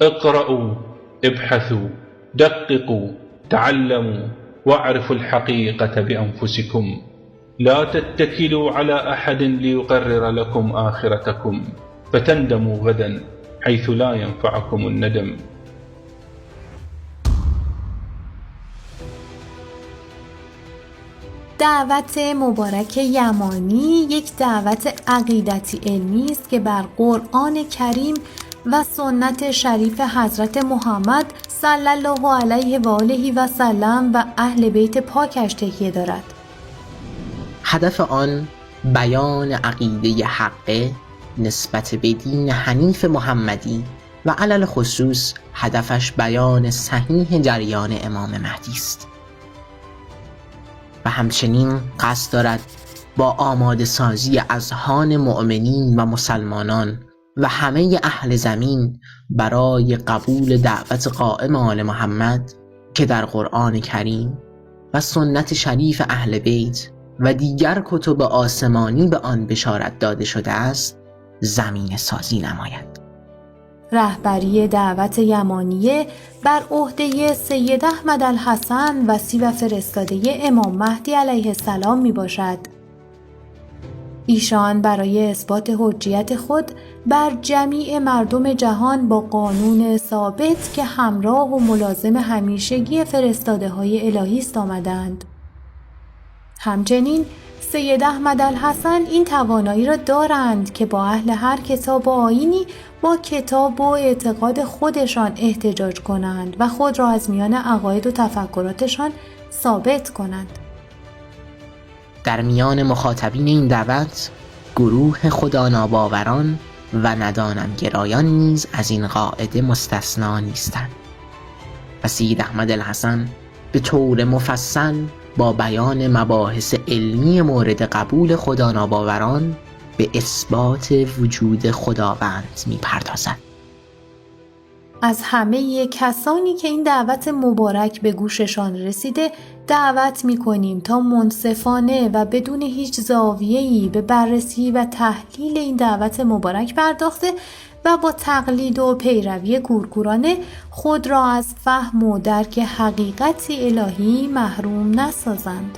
اقرأوا، ابحثوا، دققوا، تعلموا، واعرفوا الحقيقة بأنفسكم. لا تتكلوا على أحد ليقرر لكم آخرتكم، فتندموا غدا حيث لا ينفعكم الندم. دعوت مبارک یمانی یک دعوت عقیدتی علمی است که بر قرآن کریم و سنت شریف حضرت محمد صلی الله علیه و آله و سلم و اهل بیت پاکش تکیه دارد. هدف آن بیان عقیده حقه نسبت به دین حنیف محمدی و علل خصوص هدفش بیان صحیح جریان امام مهدی است و همچنین قصد دارد با آماده سازی اذهان مؤمنین و مسلمانان و همه اهل زمین برای قبول دعوت قائم آل محمد که در قرآن کریم و سنت شریف اهل بیت و دیگر کتب آسمانی به آن بشارت داده شده است زمینه سازی نماید. رهبری دعوت یمانیه بر عهده سید احمد الحسن وصی و فرستاده امام مهدی علیه السلام می باشد. ایشان برای اثبات حجیت خود بر جمیع مردم جهان با قانون ثابت که همراه و ملازم همیشگی فرستاده های الهی است آمدند. همچنین سید احمد الحسن این توانایی را دارند که با اهل هر کتاب و آیینی با کتاب و اعتقاد خودشان احتجاج کنند و خود را از میان عقاید و تفکراتشان ثابت کنند. در میان مخاطبین این دعوت گروه خدا ناباوران و ندانم گرایان نیز از این قاعده مستثنا نیستند و سید احمد الحسن به طور مفصل با بیان مباحث علمی مورد قبول خدا ناباوران به اثبات وجود خداوند می‌پردازد. از همه کسانی که این دعوت مبارک به گوششان رسیده دعوت می‌کنیم تا منصفانه و بدون هیچ زاویه‌ای به بررسی و تحلیل این دعوت مبارک پرداخته و با تقلید و پیروی کورکورانه خود را از فهم و درک حقیقت الهی محروم نسازند.